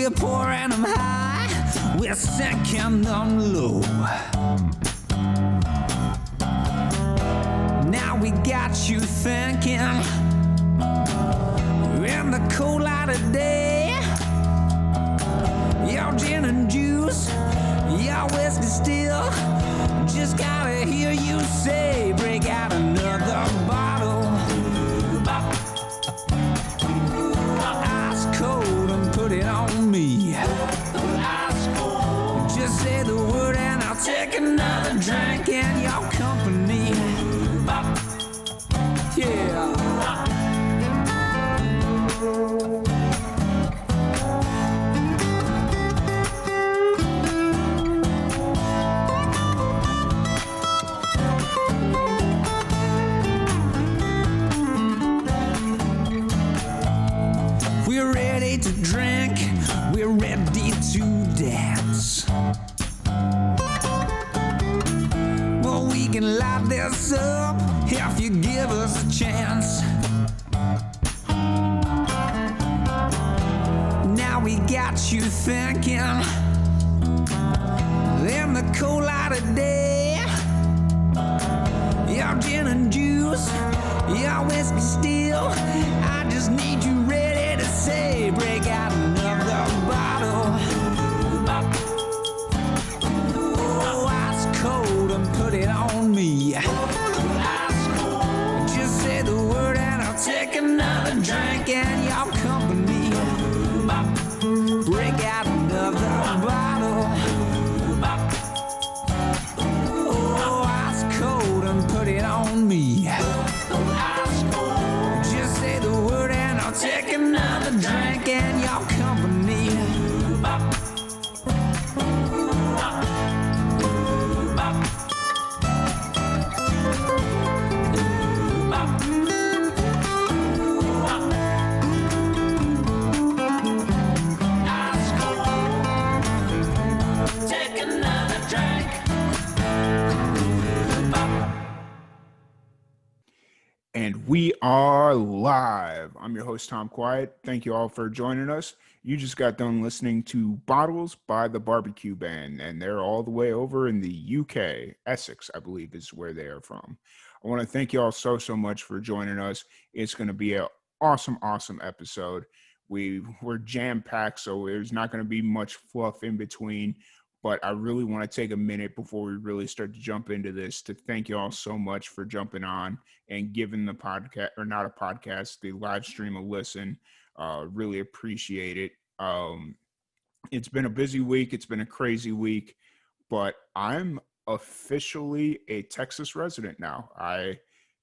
We're pouring them high, we're sinking them low. Now we got you thinking, in the cold light of day, your gin and juice, your whiskey still, just gotta hear you say, break out another bottle. Ice cold and put it on me. Just say the word and I'll take another drink in your company. Yeah. We're ready to drink, we're ready to dance. Well, we can light this up if you give us a chance. Now we got you thinking, in the cold light of day, your gin and juice, your whiskey still, I just need you ready to say, break out another bottle. Oh, ice cold and put it on me. Just say the word and I'll take another drink in your company. Break out another bottle. Oh, ice cold and put it on me. Just say the word and I'll take another drink in your company. Take another drink. And we are live. I'm your host, Tom Quiet. Thank you all for joining us. You just got done listening to Bottles by the Barbecue Band, and they're all the way over in the UK. Essex, I believe, is where they are from. I want to thank you all so much for joining us. It's going to be an awesome episode. We're jam-packed, so there's not going to be much fluff in between. But I really want to take a minute before we really start to jump into this to thank you all so much for jumping on and giving the podcast, or not a podcast, the live stream a listen. Really appreciate it. It's been a busy week. It's been a crazy week, but I'm officially a Texas resident now.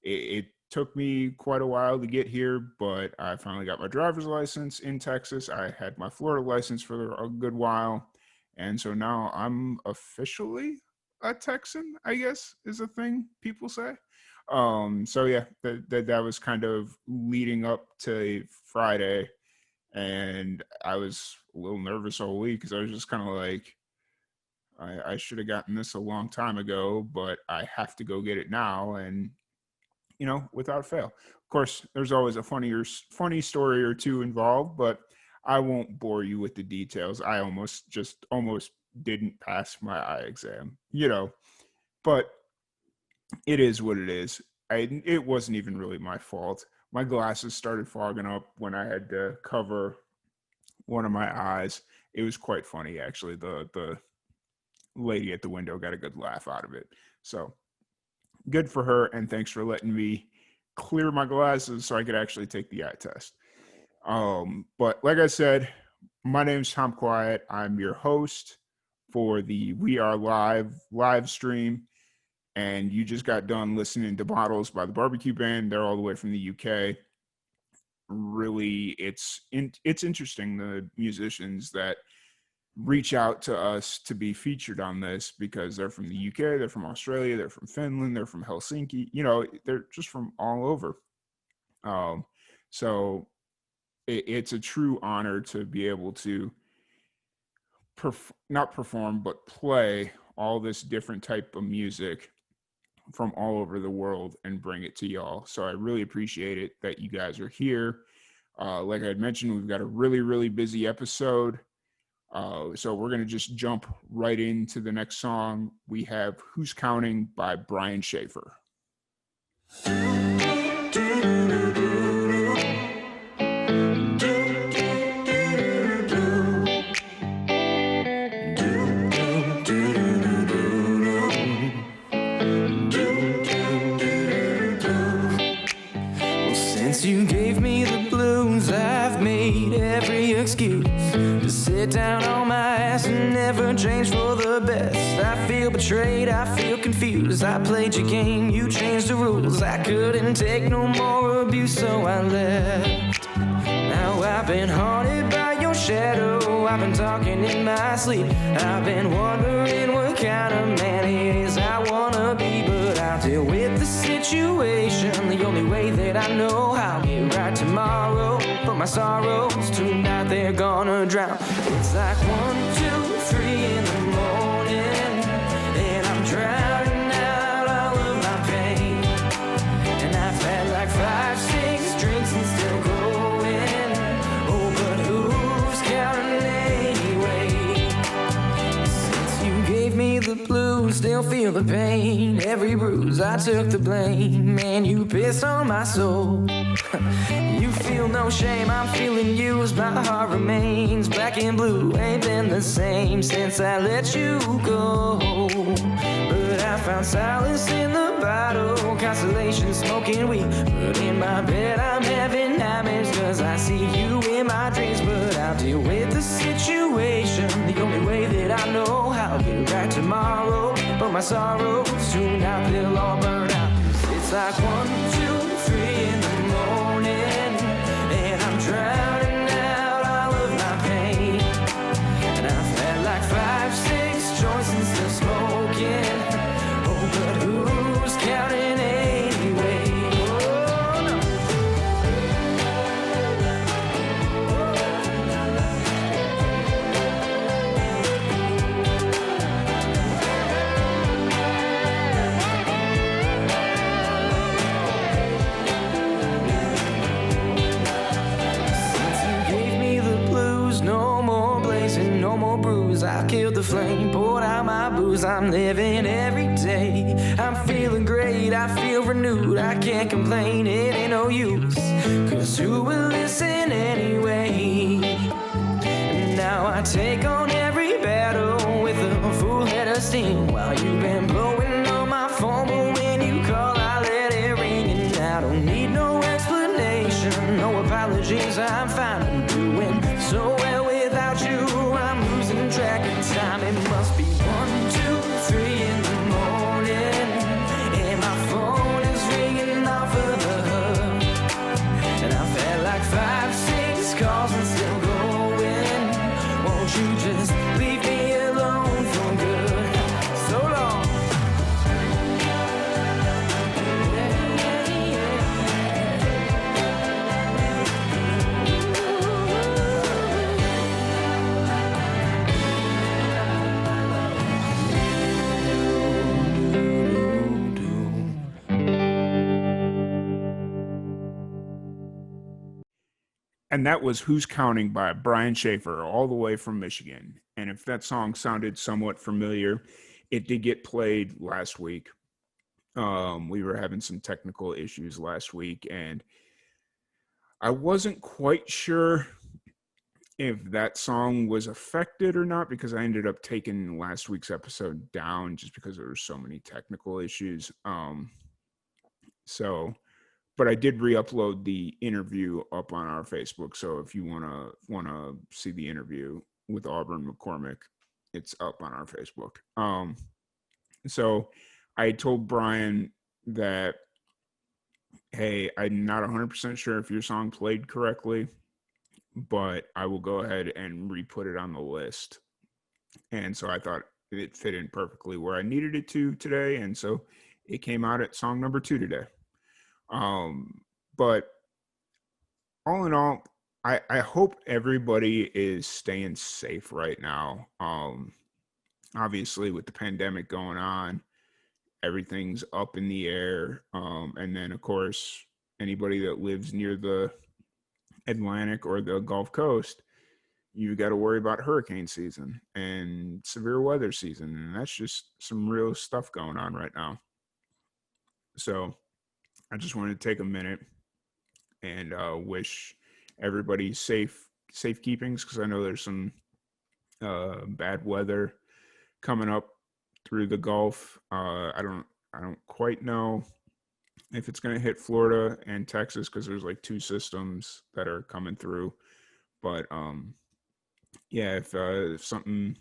It took me quite a while to get here, but I finally got my driver's license in Texas. I had my Florida license for a good while. And so now I'm officially a Texan, I guess, is a thing people say. So yeah, that was kind of leading up to Friday. And I was a little nervous all week because I was just kind of like, I should have gotten this a long time ago, but I have to go get it now. And, without fail. Of course, there's always a funny story or two involved, but I won't bore you with the details. I almost didn't pass my eye exam, but it is what it is. It wasn't even really my fault. My glasses started fogging up when I had to cover one of my eyes. It was quite funny, actually. The lady at the window got a good laugh out of it. So good for her, and thanks for letting me clear my glasses so I could actually take the eye test. But like I said, my name's Tom Quiet. I'm your host for the We Are live stream. And you just got done listening to Bottles by the Barbecue Band. They're all the way from the UK. Really, it's interesting, the musicians that reach out to us to be featured on this, because they're from the UK, they're from Australia, they're from Finland, they're from Helsinki. They're just from all over. So it's a true honor to be able to not perform, but play all this different type of music from all over the world and bring it to y'all. So I really appreciate it that you guys are here. Like I had mentioned, we've got a really, really busy episode. So we're going to just jump right into the next song. We have Who's Counting by Brian Schaefer. Since you gave me the blues, I've made every excuse to sit down on my ass and never change for the best. I feel betrayed, I feel confused. I played your game, you changed the rules. I couldn't take no more abuse, so I left. Now I've been haunted by your shadow. I've been talking in my sleep. I've been wondering what kind of man it is I wanna be, but I'll deal with the situation the only way that I know how. Get right tomorrow, but my sorrows tonight they're gonna drown. It's like 1, 2, 3 in the morning, and I'm drowning out all of my pain. And I've had like 5, 6 drinks and still going. Oh, but who's counting anyway? Since you gave me the blues, still feel the pain. Every bruise, I took the blame. Man, you pissed on my soul. You feel no shame, I'm feeling used. My heart remains black and blue. Ain't been the same since I let you go. But I found solace in the bottle, consolation smoking weed. But in my bed I'm having nightmares, cause I see you in my dreams. But I'll deal with the situation the only way that I know how. Get right tomorrow, but my sorrows tonight they'll all burn out. It's like 1, 2, 3 in the morning, and I'm drowning out all of my pain. And I've had like 5, 6 joints and still smoking. Oh, but who's counting anyway? Oh, no. Since you gave me the blues, no more blazing, no more bruise. I've killed the flame, poured out my booze. I'm living every day. I'm feeling great, I feel renewed. I can't complain, it ain't no use, cause who will listen anyway? And now I take on every battle with a full head of steam. While you've been blowing on my phone, but when you call I let it ring. And I don't need no explanation, no apologies. I'm fine, I'm doing so well without you. I'm losing track of time. It must be 1, 2, 3 in the morning, and my phone is ringing off of the hook. And I've had like 5, 6 calls and still going. Won't you just leave me alone for good? So long. And that was Who's Counting by Brian Schaefer, all the way from Michigan. And if that song sounded somewhat familiar, it did get played last week. We were having some technical issues last week, and I wasn't quite sure if that song was affected or not, because I ended up taking last week's episode down just because there were so many technical issues. But I did re-upload the interview up on our Facebook. So if you wanna see the interview with Auburn McCormick, it's up on our Facebook. So I told Brian that, hey, I'm not 100% sure if your song played correctly, but I will go ahead and re-put it on the list. And so I thought it fit in perfectly where I needed it to today. And so it came out at song number 2 today. But all in all, I hope everybody is staying safe right now. Obviously with the pandemic going on, everything's up in the air. And then of course, anybody that lives near the Atlantic or the Gulf Coast, you got to worry about hurricane season and severe weather season. And that's just some real stuff going on right now. So I just wanted to take a minute and wish everybody safekeepings, because I know there's some bad weather coming up through the Gulf. I don't quite know if it's going to hit Florida and Texas, because there's like two systems that are coming through. But yeah, if something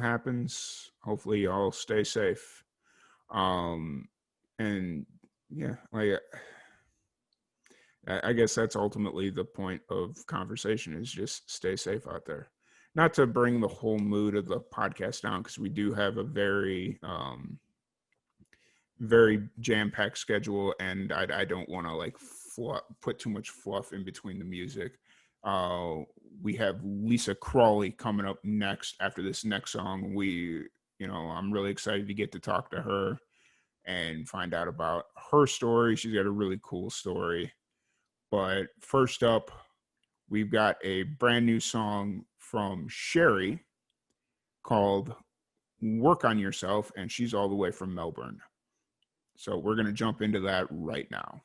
happens, hopefully y'all stay safe. And yeah, like I guess that's ultimately the point of conversation, is just stay safe out there. Not to bring the whole mood of the podcast down, because we do have a very very jam-packed schedule, and I don't want to like put too much fluff in between the music. We have Lisa Crawley coming up next after this next song. I'm really excited to get to talk to her and find out about her story. She's got a really cool story. But first up, we've got a brand new song from Sherry called Work on Yourself, and she's all the way from Melbourne. So we're going to jump into that right now.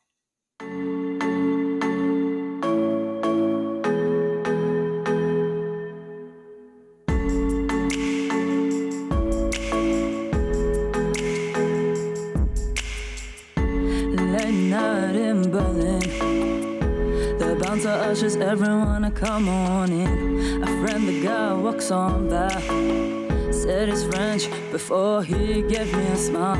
Late night in Berlin, the bouncer ushers everyone to come on in. A friendly guy walks on by, said he's French before he gave me a smile.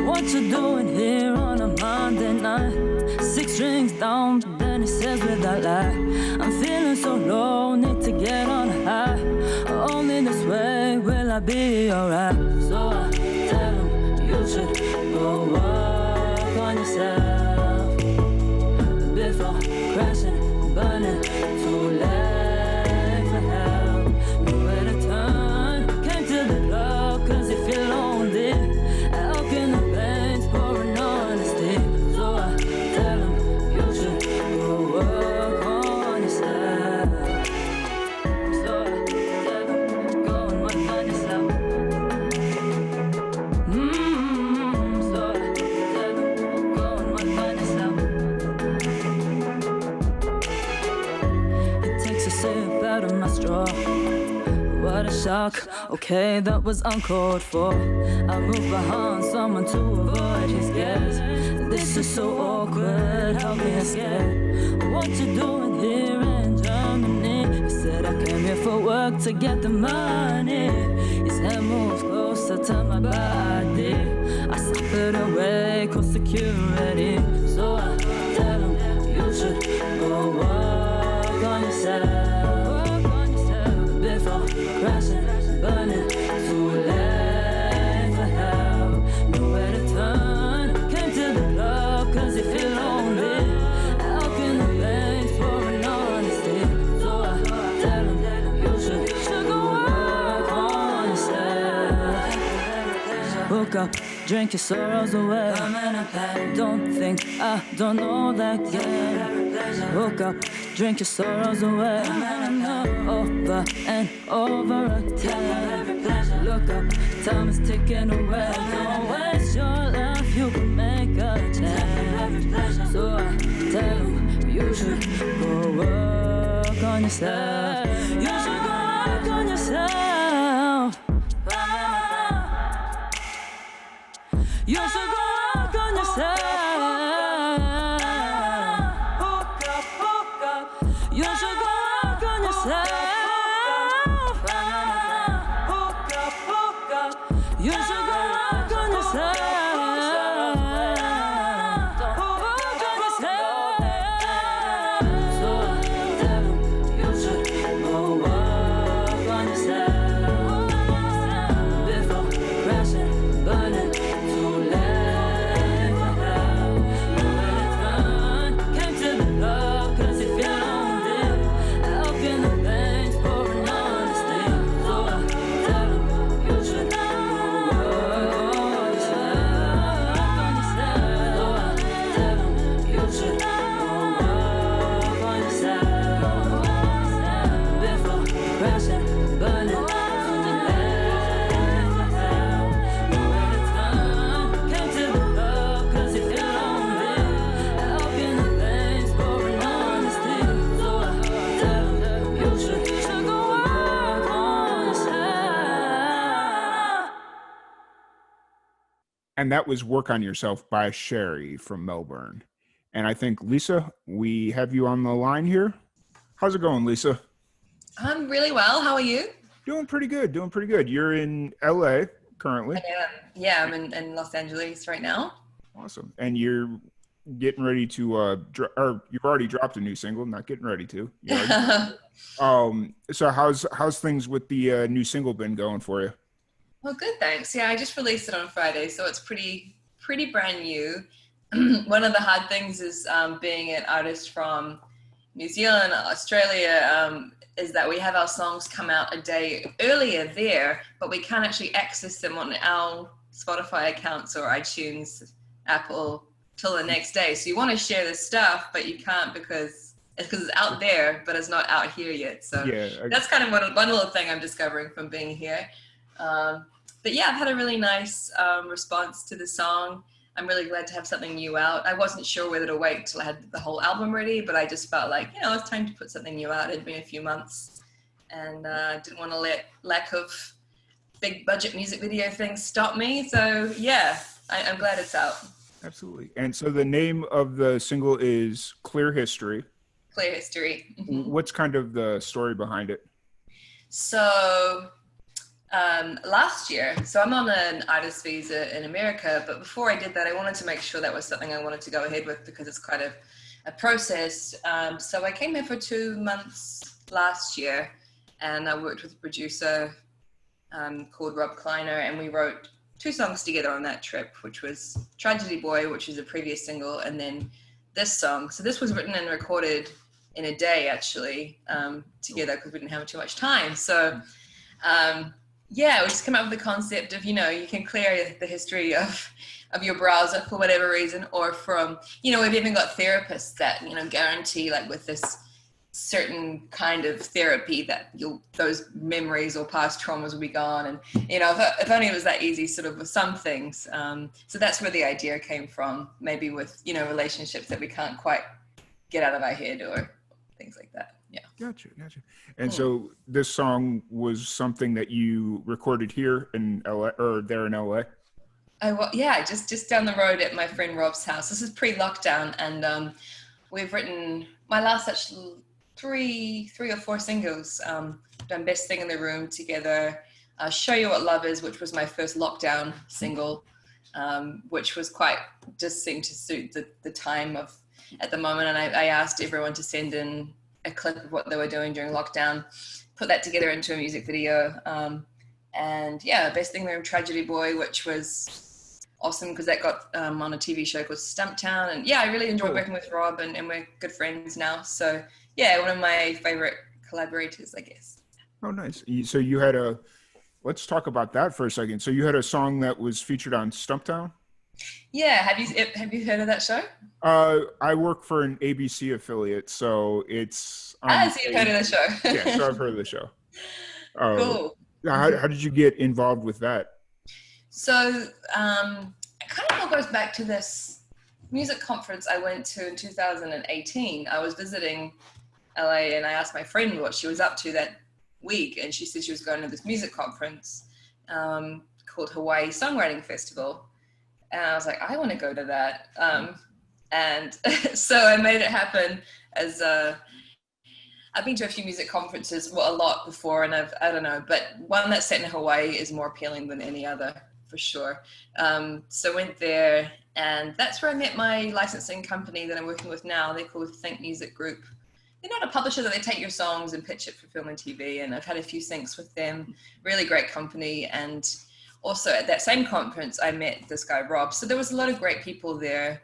What you doing here on a Monday night? 6 drinks down, but then he says with that lie, I'm feeling so low, need to get on a high. Only this way will I be alright. So I tell him, you should go work on yourself before crashing, burning, too late for help. Nowhere to turn, came to the club cause you feel lonely. Out in the veins, pouring honesty. So I tell him, you should go work on yourself. So I tell him, go and work on yourself. So I tell him, go and work on yourself. It takes a sip out of my straw. What a shock, okay, that was uncalled for. I move behind someone to avoid his gaze. This is so awkward, help me escape. What you doing here in Germany? He said I came here for work to get the money. His hand moves closer to my body. I slap it away, call security. So I tell him, you should go work on yourself. Before crashing, burning, too late for help. Nowhere to turn, came to the club cause you feel lonely. Out in the veins, pouring honesty. So I tell him, you should go work on yourself. Woke up, drink your sorrows away. Don't think I don't know that yet. Woke up, drink your sorrows away. Over and over again. Look up, time is ticking away. Don't waste your life, you can make a change. So I tell him, you should go work on yourself. You should go work on yourself. You should go work on yourself. You should go work on yourself. You should go work on yourself. Work on yourself. So I tell him, you should go work on yourself. Before crashing, burning, too late for help. Nowhere to turn, came to the club cause you feel lonely. Out in the veins, pouring honesty. So I tell him, you should go work And that was Work on Yourself by Sherry from Melbourne. And I think, Lisa, we have you on the line here. How's it going, Lisa? I'm really well. How are you? Doing pretty good. Doing pretty good. You're in LA currently. I am. Yeah, I'm in Los Angeles right now. Awesome. And you're getting ready to, or you've already dropped a new single, not getting ready to. So how's things with the new single been going for you? Well, good, thanks. Yeah, I just released it on Friday, so it's pretty brand new. One of the hard things is being an artist from New Zealand, Australia, is that we have our songs come out a day earlier there, but we can't actually access them on our Spotify accounts or iTunes, Apple, till the next day. So you want to share this stuff, but you can't because it's out there, but it's not out here yet. So that's kind of one little thing I'm discovering from being here. But yeah, I've had a really nice response to the song. I'm really glad to have something new out. I wasn't sure whether to wait till I had the whole album ready, but I just felt like, it's time to put something new out. It'd been a few months, and didn't want to let lack of big budget music video things stop me. So yeah, I'm glad it's out. Absolutely. And so the name of the single is Clear History. Clear History. Mm-hmm. What's kind of the story behind it? So last year, so I'm on an artist visa in America, but before I did that, I wanted to make sure that was something I wanted to go ahead with because it's quite a process. So I came here for 2 months last year, and I worked with a producer called Rob Kleiner, and we wrote 2 songs together on that trip, which was Tragedy Boy, which is a previous single, and then this song. So this was written and recorded in a day, actually, together because we didn't have too much time. So yeah, we just come up with the concept of, you can clear the history of your browser for whatever reason, or from, we've even got therapists that, guarantee like with this certain kind of therapy that those memories or past traumas will be gone. And, if only it was that easy sort of with some things. So that's where the idea came from, maybe with, relationships that we can't quite get out of our head or things like that. Yeah. Gotcha. And so this song was something that you recorded here in LA or there in LA? Yeah, just down the road at my friend Rob's house. This is pre-lockdown, and we've written my last actually three or four singles. Done Best Thing in the Room together, Show You What Love Is, which was my first lockdown single, which was just seemed to suit the time at the moment. And I asked everyone to send in a clip of what they were doing during lockdown, put that together into a music video. And yeah, Best Thing in the Room, Tragedy Boy, which was awesome because that got on a TV show called Stumptown. And yeah, I really enjoyed working with Rob, and we're good friends now. So yeah, one of my favorite collaborators, I guess. Oh, nice. So you had let's talk about that for a second. So you had a song that was featured on Stumptown? Yeah. Have you heard of that show? I work for an ABC affiliate, so it's... so you've heard of the show. Yeah, so I've heard of the show. Cool. How did you get involved with that? So it kind of all goes back to this music conference I went to in 2018. I was visiting LA, and I asked my friend what she was up to that week, and she said she was going to this music conference called Hawaii Songwriting Festival. And I was like, I want to go to that. And so I made it happen. As I've been to a few music conferences, a lot before, and I don't know, but one that's set in Hawaii is more appealing than any other, for sure. So I went there, and that's where I met my licensing company that I'm working with now. They're called Think Music Group. They're not a publisher, that they take your songs and pitch it for film and TV, and I've had a few syncs with them. Really great company. And also at that same conference, I met this guy, Rob. So there was a lot of great people there.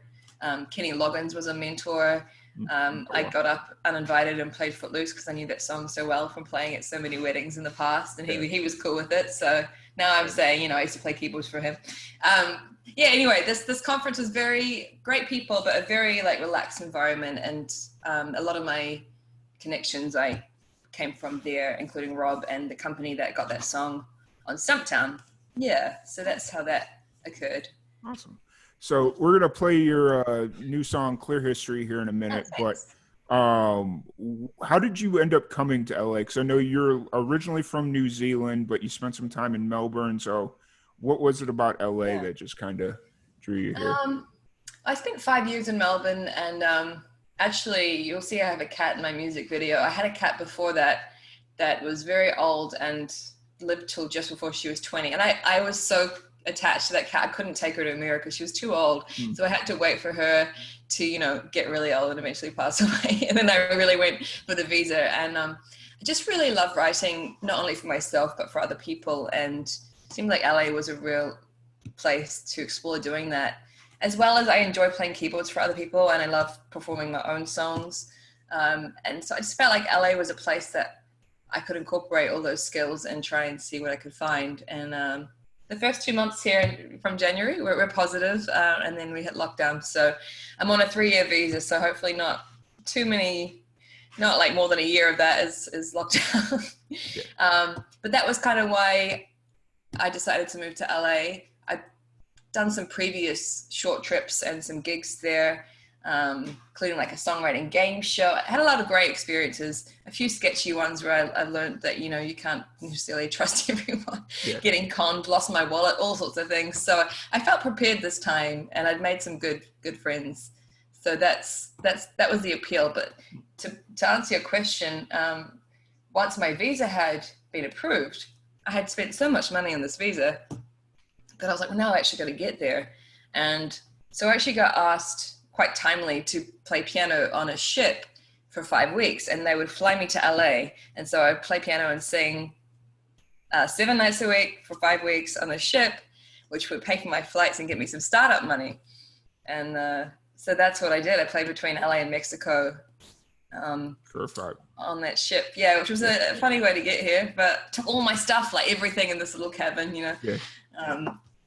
Kenny Loggins was a mentor. I got up uninvited and played Footloose because I knew that song so well from playing at so many weddings in the past, and he was cool with it. So now I'm saying, I used to play keyboards for him. Anyway, this conference was very great people, but a very relaxed environment, and a lot of my connections I came from there, including Rob and the company that got that song on Stumptown. Yeah, so that's how that occurred. Awesome. So we're gonna play your new song "Clear History" here in a minute, but how did you end up coming to LA? Because I know you're originally from New Zealand, but you spent some time in Melbourne. So What was it about LA that just kind of drew you here? I spent 5 years in Melbourne, and actually, you'll see I have a cat in my music video. I had a cat before that was very old and lived till just before she was 20. And I was so attached to that cat, I couldn't take her to America. She was too old. So I had to wait for her to, you know, get really old and eventually pass away. And then I really went for the visa. And I just really love writing, not only for myself, but for other people. And it seemed like LA was a real place to explore doing that. As well as I enjoy playing keyboards for other people, and I love performing my own songs. And so I just felt like LA was a place that I could incorporate all those skills and try and see what I could find. And the first 2 months here from January were positive, and then we hit lockdown. So I'm on a 3-year visa, so hopefully not too many, not like more than a year of that is lockdown. But that was kind of why I decided to move to LA. I've done some previous short trips and some gigs there, including like a songwriting game show. I had a lot of great experiences, a few sketchy ones where I learned that, you know, you can't necessarily trust everyone, getting conned, lost my wallet, all sorts of things. So I felt prepared this time, and I'd made some good friends. So that was the appeal. But to answer your question, once my visa had been approved, I had spent so much money on this visa that I was like, well, now I actually got to get there. And so I actually got asked quite timely to play piano on a ship for 5 weeks, and they would fly me to LA. And so I'd play piano and sing 7 nights a week for 5 weeks on a ship, which would pay for my flights and get me some startup money. And so that's what I did. I played between LA and Mexico on that ship. Yeah, which was a funny way to get here, but took all my stuff, like everything in this little cabin, you know. Yeah.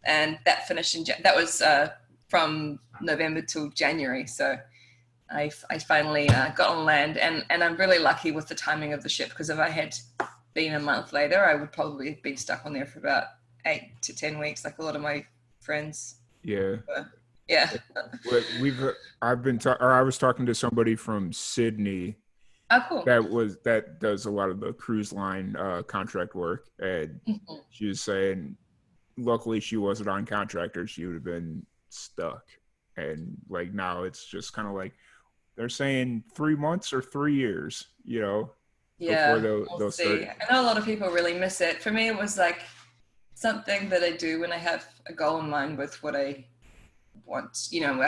And that finished that was from November till January. So I finally got on land, and I'm really lucky with the timing of the ship, because if I had been a month later, I would probably have been stuck on there for about 8 to 10 weeks, like a lot of my friends. Yeah. Yeah. I was talking to somebody from Sydney. Oh, cool. That does a lot of the cruise line contract work, and she was saying, luckily she wasn't on contract, or she would have been stuck. And like now it's just kind of like they're saying 3 months or 3 years, you know. Yeah, before we'll see. I know a lot of people really miss it. For me, it was like something that I do when I have a goal in mind with what I want. You know,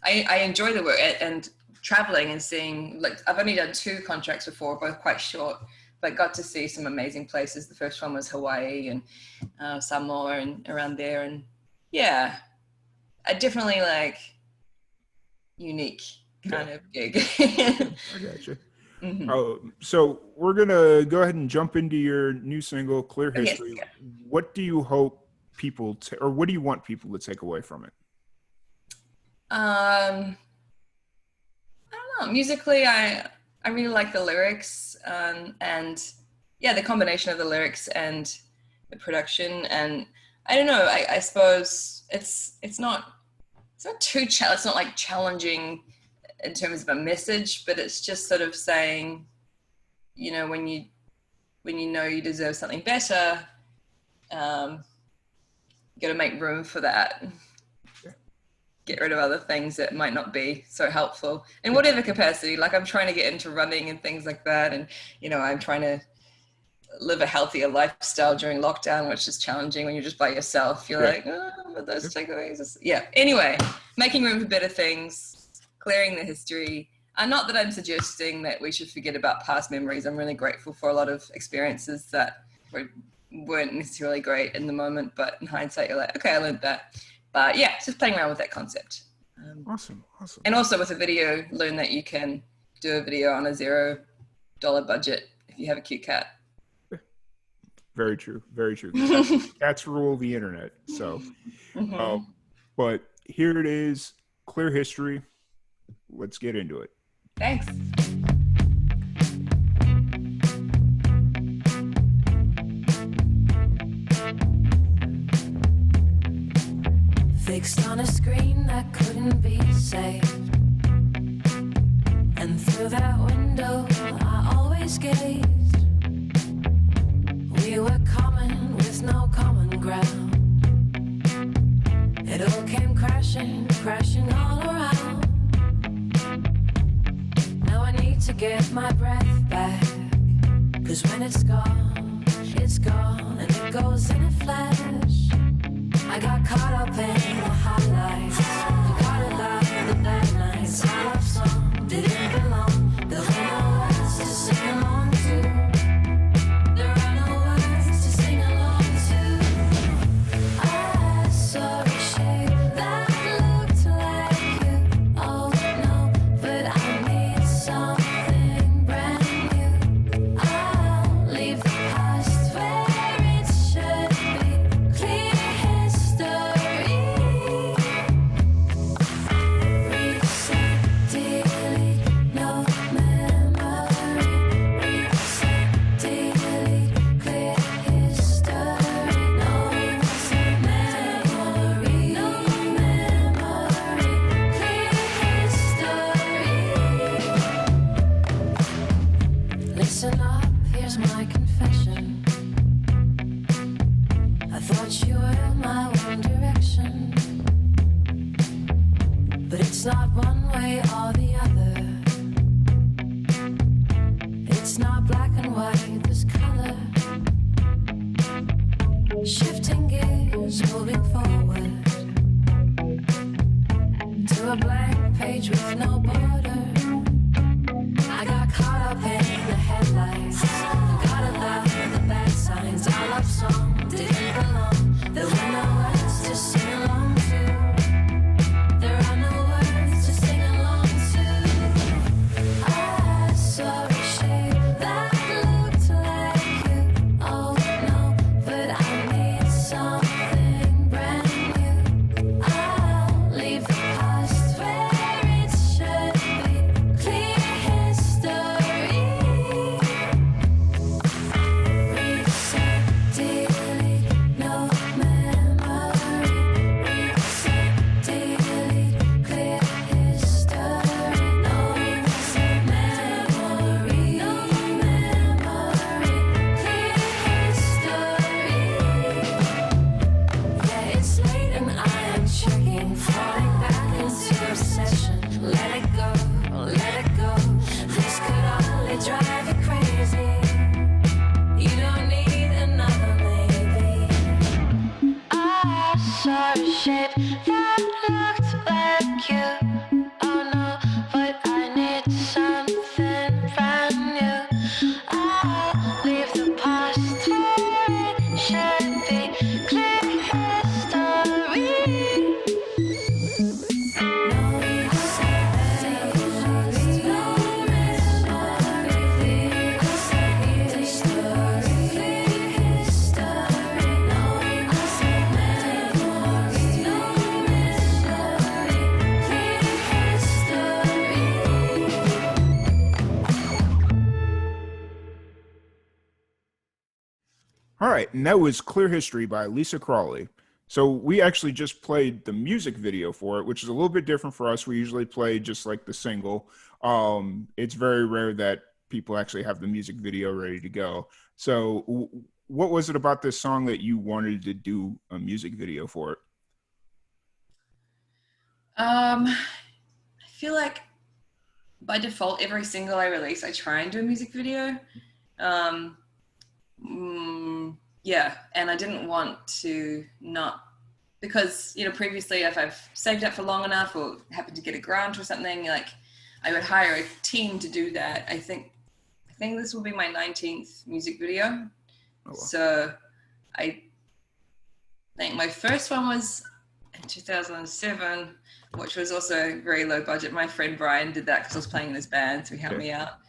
I enjoy the work and traveling and seeing, like, I've only done 2 contracts before, both quite short, but got to see some amazing places. The first one was Hawaii and Samoa and around there. And yeah, a definitely like unique kind of gig. I gotcha. So we're gonna go ahead and jump into your new single, Clear History. Yes, yeah. What do you hope people or what do you want people to take away from it? I don't know. Musically, I really like the lyrics, and yeah, the combination of the lyrics and the production. And I don't know. I suppose it's not too it's not like challenging in terms of a message, but it's just sort of saying, you know, when you know you deserve something better, you got to make room for that. Get rid of other things that might not be so helpful in whatever capacity. Like, I'm trying to get into running and things like that, and you know, I'm trying to live a healthier lifestyle during lockdown, which is challenging when you're just by yourself. You're like, oh, but those takeaways. Yeah. Anyway, making room for better things, clearing the history. Not that I'm suggesting that we should forget about past memories. I'm really grateful for a lot of experiences that weren't necessarily great in the moment, but in hindsight, you're like, okay, I learned that. But yeah, just playing around with that concept. Awesome. And also with a video, learn that you can do a video on a $0 budget if you have a cute cat. Very true. Very true. Cats rule the internet. So, but here it is, Clear History. Let's get into it. Thanks. Fixed on a screen that couldn't be saved, and through that window I always gazed. We were common with no common ground. crashing, crashing all around. Now I need to get my breath back, 'cause when it's gone, and it goes in a flash. I got caught up in the highlights, forgot about the bad nights. Our love song didn't belong, there were no words to sing along to. There are no words to sing along to. I saw a shape that looked like you. Oh no, but I need something brand new. I'll leave the past where it should be. Clear history. Reset, delete, no memory. Reset, delete, clear history. No memory, no memory. Clear history. Listen up, here's my confession. I thought you were my one direction, but it's not one way or the other. It's not black and white, there's color. Shifting gears, moving forward to a blank page with no border. I got caught up in the headlights, forgot about the bad signs. Our love song didn't belong, there were no words to sing along to. There are no words to sing along to. I saw a shape that looked like you. Oh no, but I need something brand new. I'll leave the past where it should be. Clear history. Reset, delete, no memory. Reset, delete, clear history. No memory, no memory. Clear history. Yeah, it's late and I am checking, falling back into obsession. Let it go, let it go. This could only drive you crazy. You don't need another maybe. I saw a shape that looked like you. Oh no, but I need something brand new. I'll leave the past where it should be. Clear history. No reset, delete, no memory. Clear history. Clear history. No reset, memory, no memory. Clear history. All right, and that was Clear History by Lisa Crawley. So we actually just played the music video for it, which is a little bit different for us. We usually play just like the single. It's very rare that people actually have the music video ready to go. So what was it about this song that you wanted to do a music video for it? I feel like by default, every single I release, I try and do a music video. Yeah, and I didn't want to not, because, you know, previously if I've saved up for long enough or happened to get a grant or something, like I would hire a team to do that. I think this will be my 19th music video. Oh, wow. So I think my first one was in 2007, which was also very low budget. My friend Brian did that because I was playing in his band, so he helped me out.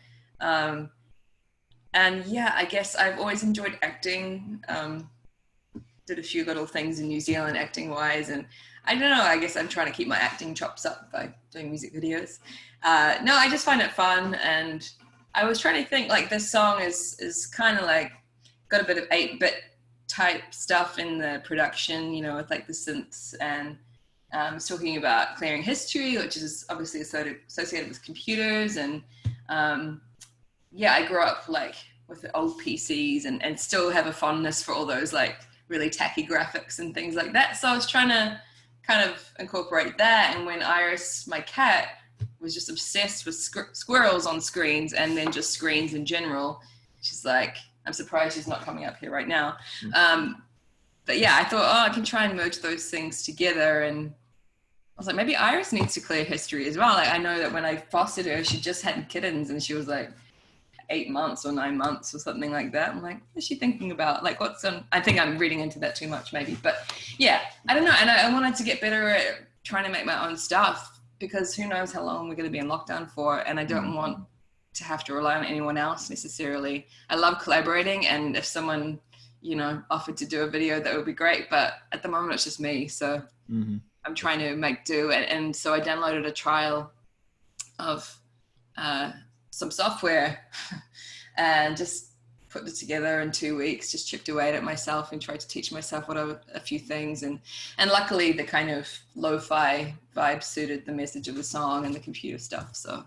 And yeah, I guess I've always enjoyed acting. Did a few little things in New Zealand acting wise, and I don't know, I guess I'm trying to keep my acting chops up by doing music videos. No, I just find it fun, and I was trying to think, like, this song is kind of like got a bit of 8-bit type stuff in the production, you know, with like the synths, and it's talking about clearing history, which is obviously associated with computers, and yeah, I grew up like with the old PCs and still have a fondness for all those like really tacky graphics and things like that. So I was trying to kind of incorporate that. And when Iris, my cat, was just obsessed with squirrels on screens and then just screens in general, she's like, I'm surprised she's not coming up here right now. But yeah, I thought, I can try and merge those things together. And I was like, maybe Iris needs to clear history as well. Like, I know that when I fostered her, she just had kittens and she was like 8 months or 9 months or something like that. I'm like, what is she thinking about? Like, I think I'm reading into that too much maybe. But yeah, I don't know. And I wanted to get better at trying to make my own stuff, because who knows how long we're going to be in lockdown for. And I don't want to have to rely on anyone else necessarily. I love collaborating, and if someone, offered to do a video, that would be great. But at the moment, it's just me. So I'm trying to make do. And so I downloaded a trial of some software and just put it together in 2 weeks, just chipped away at it myself and tried to teach myself a few things. And luckily the kind of lo-fi vibe suited the message of the song and the computer stuff. So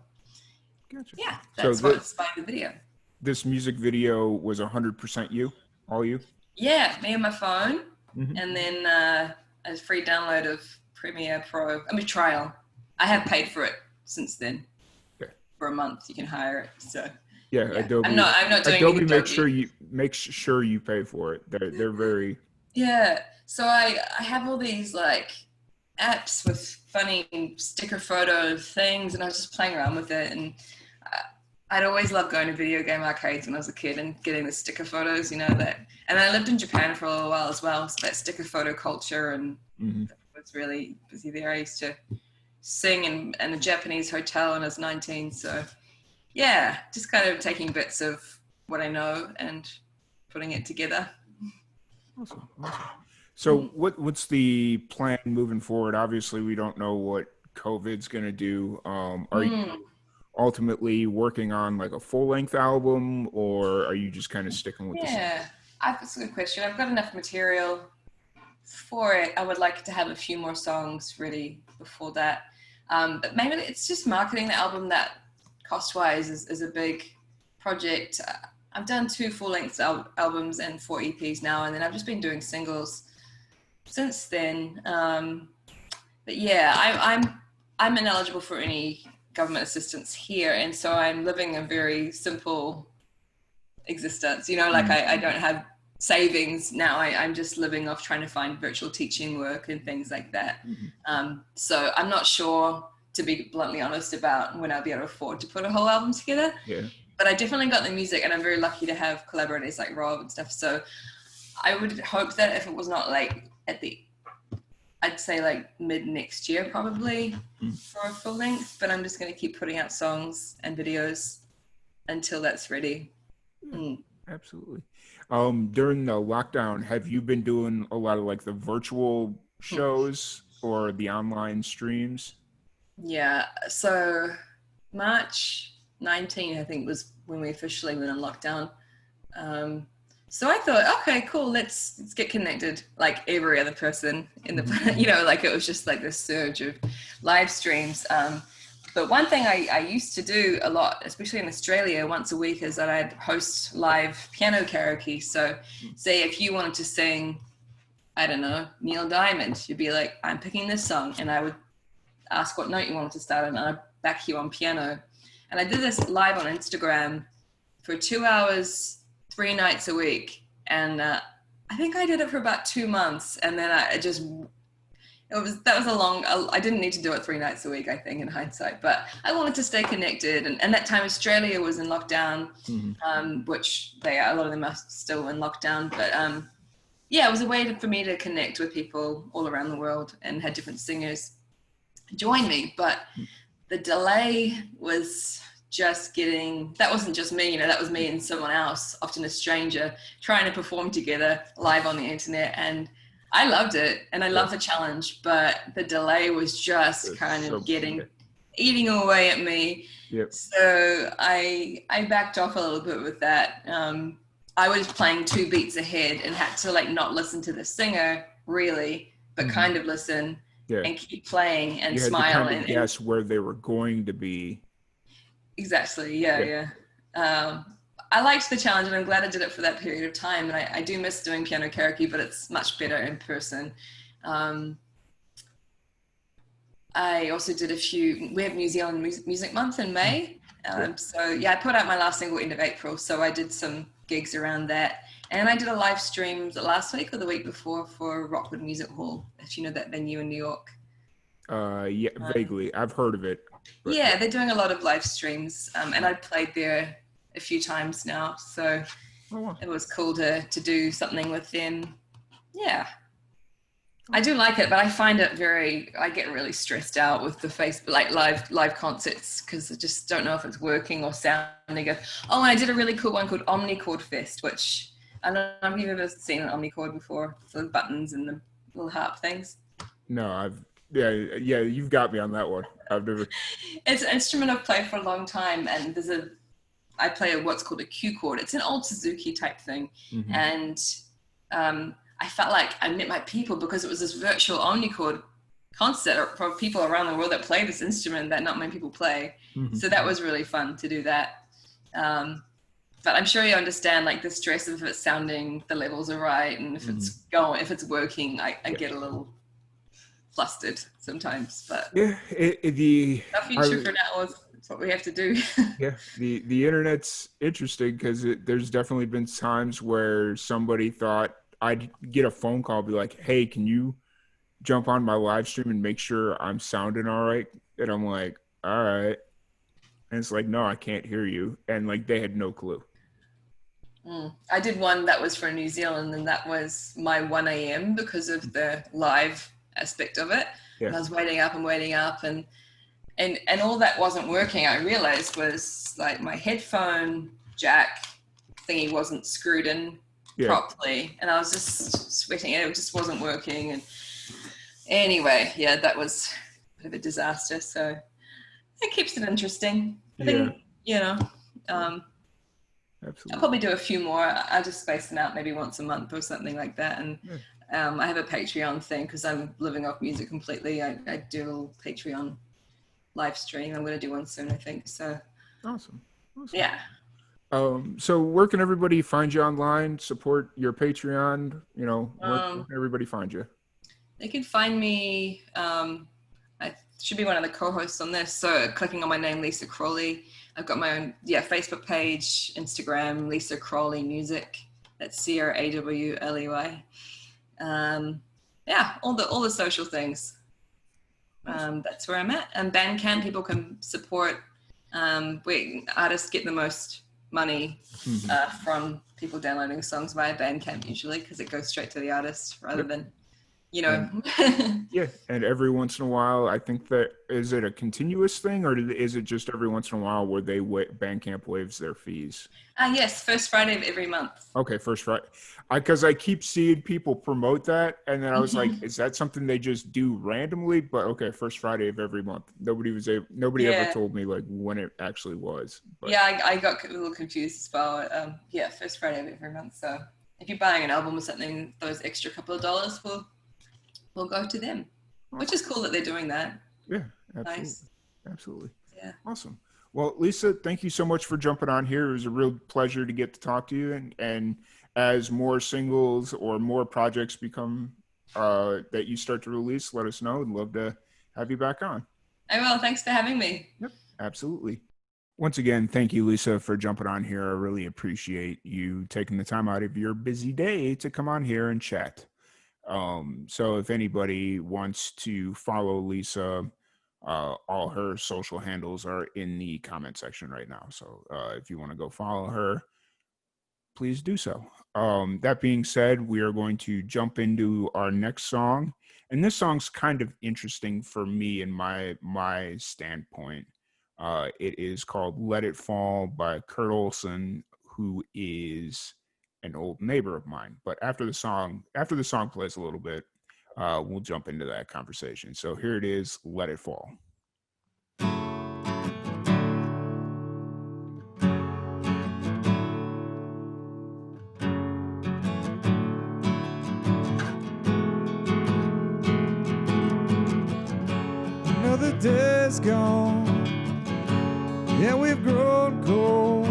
gotcha. Yeah, that's what inspired the video. This music video was 100% you, all you? Yeah, me and my phone. And then a free download of Premiere Pro. Trial. I have paid for it since then. Okay. For a month, you can hire it. So yeah, Adobe. I'm not doing Adobe. Make sure you pay for it. They're very. Yeah. So I have all these like apps with funny sticker photo things, and I was just playing around with it. And I'd always loved going to video game arcades when I was a kid and getting the sticker photos, that. And I lived in Japan for a little while as well, so that sticker photo culture and was really busy there. I used to sing in a Japanese hotel when I was 19. So yeah, just kind of taking bits of what I know and putting it together. Awesome. So what's the plan moving forward? Obviously, we don't know what COVID's going to do. Are you ultimately working on like a full-length album, or are you just kind of sticking with this? Yeah, that's a good question. I've got enough material for it. I would like to have a few more songs ready before that. But maybe it's just marketing the album that cost-wise is a big project. I've done 2 full-length albums and 4 EPs now, and then I've just been doing singles since then. But yeah, I'm ineligible for any government assistance here, and so I'm living a very simple existence. I don't have savings now. I'm just living off trying to find virtual teaching work and things like that. So I'm not sure, to be bluntly honest, about when I'll be able to afford to put a whole album together. Yeah. But I definitely got the music, and I'm very lucky to have collaborators like Rob and stuff. So I would hope that if it was not like I'd say like mid next year probably for a full length, but I'm just going to keep putting out songs and videos until that's ready. Absolutely. During the lockdown, have you been doing a lot of like the virtual shows or the online streams? Yeah. So March 19, I think, was when we officially went on lockdown. So I thought, okay, cool, let's get connected like every other person in the planet, like it was just like this surge of live streams. But one thing I used to do a lot, especially in Australia, once a week, is that I'd host live piano karaoke. So say if you wanted to sing, I don't know, Neil Diamond, you'd be like, I'm picking this song, and I would ask what note you wanted to start on, and I'd back you on piano. And I did this live on Instagram for 2 hours, 3 nights a week. And I think I did it for about 2 months. And then I didn't need to do it 3 nights a week, I think, in hindsight, but I wanted to stay connected. And that time Australia was in lockdown, which a lot of them are still in lockdown. But yeah, it was a way for me to connect with people all around the world and had different singers join me. But the delay was just that wasn't just me, that was me and someone else, often a stranger, trying to perform together live on the internet. And I loved it, and I love the challenge, but the delay was just eating away at me. Yep. So I backed off a little bit with that. I was playing 2 beats ahead and had to like not listen to the singer really, but kind of listen and keep playing and smile. You had to kind of guess where they were going to be. Exactly. Yeah. I liked the challenge, and I'm glad I did it for that period of time. And I do miss doing piano karaoke, but it's much better in person. I also did we have New Zealand Music Month in May. So yeah, I put out my last single end of April. So I did some gigs around that. And I did a live stream last week or the week before for Rockwood Music Hall, if you know that venue in New York. Yeah, vaguely. I've heard of it. But yeah, they're doing a lot of live streams. And I played there a few times now. So it was cool to do something with them. Yeah. I do like it, but I find it I get really stressed out with the like live concerts because I just don't know if it's working or sounding good. Oh, and I did a really cool one called Omnichord Fest, which I don't know if you've ever seen an Omnichord before. So the buttons and the little harp things. No, yeah, you've got me on that one. I've never. It's an instrument I've played for a long time, and I play what's called a Q chord. It's an old Suzuki type thing, and I felt like I met my people because it was this virtual Omnichord concert for people around the world that play this instrument that not many people play. So that was really fun to do that. But I'm sure you understand like the stress of it sounding, the levels are right, and if if it's working, I get a little flustered sometimes. But yeah, nothing you figured out was what we have to do. Yeah, the internet's interesting because there's definitely been times where somebody thought I'd get a phone call, be like, "Hey, can you jump on my live stream and make sure I'm sounding all right?" And I'm like, "All right." And it's like, "No, I can't hear you." And like they had no clue. I did one that was for New Zealand, and that was my 1 a.m. because of the live aspect of it. Yeah. And I was waiting up, and all that wasn't working. I realized was like my headphone jack thingy wasn't screwed in properly, and I was just sweating. It just wasn't working. And anyway, yeah, that was a bit of a disaster. So it keeps it interesting. I think, Absolutely. I'll probably do a few more. I'll just space them out maybe once a month or something like that. And I have a Patreon thing because I'm living off music completely. I do a little Patreon live stream. I'm going to do one soon, I think. So awesome. Yeah. So where can everybody find you online, support your Patreon? Where can everybody find you? They can find me. I should be one of the co-hosts on this. So clicking on my name, Lisa Crawley. I've got my own Facebook page, Instagram, Lisa Crawley Music. That's CRAWLEY. All the social things. That's where I'm at. And Bandcamp, people can support. Artists get the most money from people downloading songs via Bandcamp usually because it goes straight to the artist rather than, Yeah, and every once in a while, I think that is it a continuous thing or is it just every once in a while where Bandcamp waives their fees? Yes, first Friday of every month. Okay, first Friday. Because I keep seeing people promote that, and then I was like, is that something they just do randomly? But okay, first Friday of every month. Nobody ever told me like when it actually was. But. Yeah, I got a little confused as well. First Friday of every month. So if you're buying an album or something, those extra couple of dollars will go to them, which is cool that they're doing that. Yeah, absolutely. Nice. Absolutely. Yeah. Awesome. Well, Lisa, thank you so much for jumping on here. It was a real pleasure to get to talk to you. And as more singles or more projects become that you start to release, let us know. I'd love to have you back on. I will. Thanks for having me. Yep, absolutely. Once again, thank you, Lisa, for jumping on here. I really appreciate you taking the time out of your busy day to come on here and chat. So if anybody wants to follow Lisa, all her social handles are in the comment section right now. So if you want to go follow her, please do so. That being said, we are going to jump into our next song. And this song's kind of interesting for me and my standpoint. It is called Let It Fall by Kurt Olson, who is an old neighbor of mine. But after the song plays a little bit, we'll jump into that conversation. So here it is, Let It Fall. Another day's gone, yeah, we've grown cold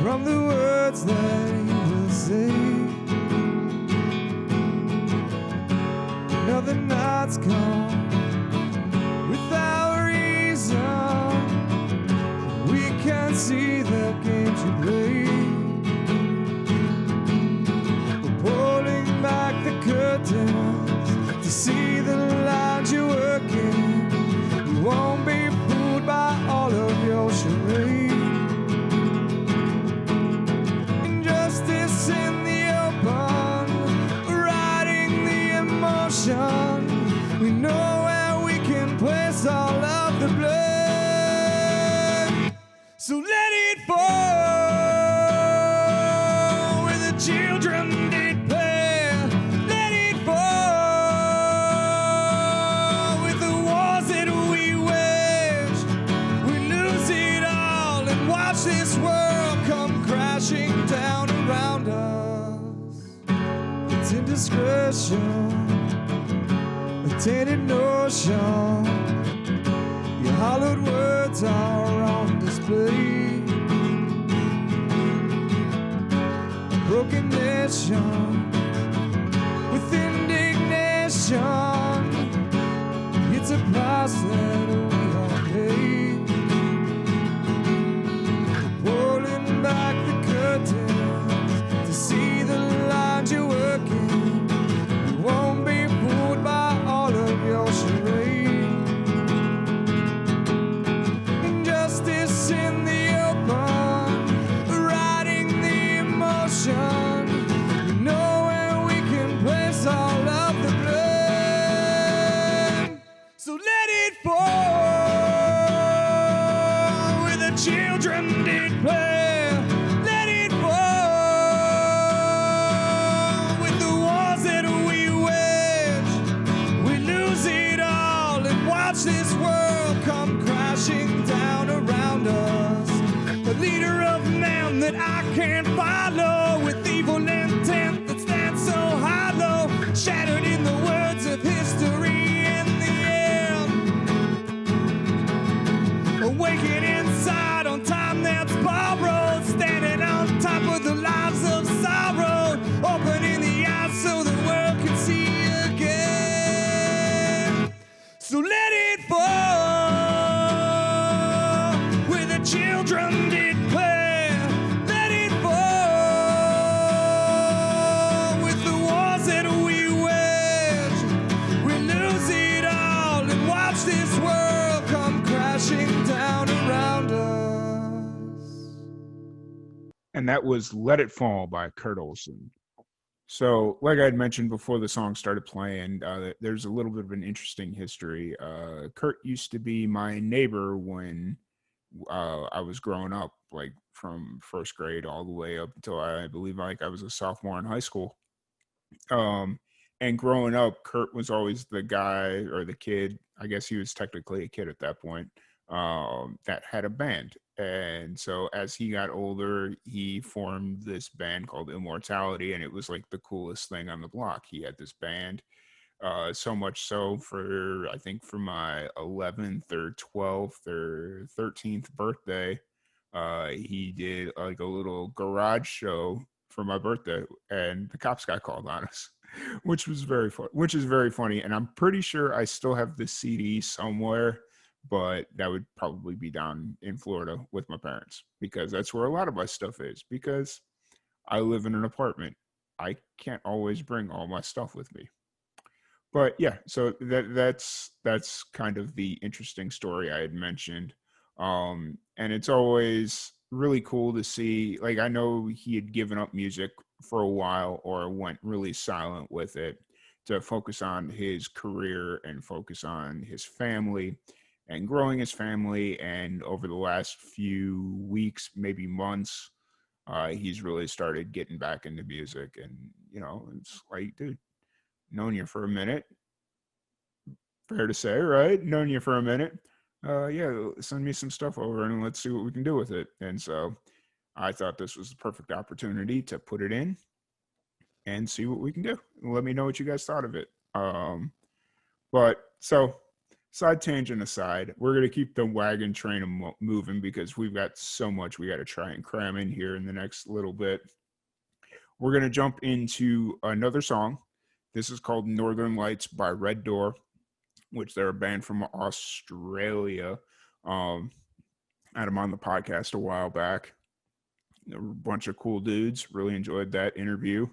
from the words that he will say. Another night's gone, children did play. Let it fall with the wars that we wage. We lose it all and watch this world come crashing down around us. It's indiscretion, a tainted notion. Your hollowed words are on display. A broken nation with indignation. It's a price that we all pay. Pulling back the curtains to see the lines you're working. You won't be fooled by all of your charade. Injustice in the open, riding the emotion. You know where we can place all of the blame. So let it fall where the children did play. Let it fall with the wars that we wage. We lose it all and watch this world come crashing down around us. The leader of man that I can't follow, with evil intent that stands so hollow, shattered in the words of history in the end. Awaken inside on time that's borrowed, standing on top of the lives of sorrow, opening the eyes so the world can see again. So let it fall where the children did play. Let it fall with the wars that we wage. We lose it all and watch this world come crashing down around us. And that was Let It Fall by Kurt Olsen. So, like I had mentioned before the song started playing, there's a little bit of an interesting history. Kurt used to be my neighbor when I was growing up, like from first grade all the way up until I believe like I was a sophomore in high school. And growing up, Kurt was always the guy or the kid, I guess he was technically a kid at that point, that had a band. And so as he got older, he formed this band called Immortality, and it was like the coolest thing on the block. He had this band, so much so for, I think for my 11th or 12th or 13th birthday, he did like a little garage show for my birthday, and the cops got called on us, which is very funny. And I'm pretty sure I still have the CD somewhere, but that would probably be down in Florida with my parents, because that's where a lot of my stuff is, because I live in an apartment. I can't always bring all my stuff with me. But yeah, so that's kind of the interesting story I had mentioned. And it's always really cool to see, like, I know he had given up music for a while or went really silent with it to focus on his career and focus on his family and growing his family. And over the last few weeks, maybe months, he's really started getting back into music. And, you know, it's like, dude, known you for a minute. Fair to say, right? Known you for a minute. Yeah, send me some stuff over and let's see what we can do with it. And so I thought this was the perfect opportunity to put it in and see what we can do. Let me know what you guys thought of it. But so, side tangent aside, we're going to keep the wagon train moving because we've got so much we got to try and cram in here in the next little bit. We're going to jump into another song. This is called Northern Lights by Red Door, which they're a band from Australia. I had them on the podcast a while back. They were a bunch of cool dudes. Really enjoyed that interview.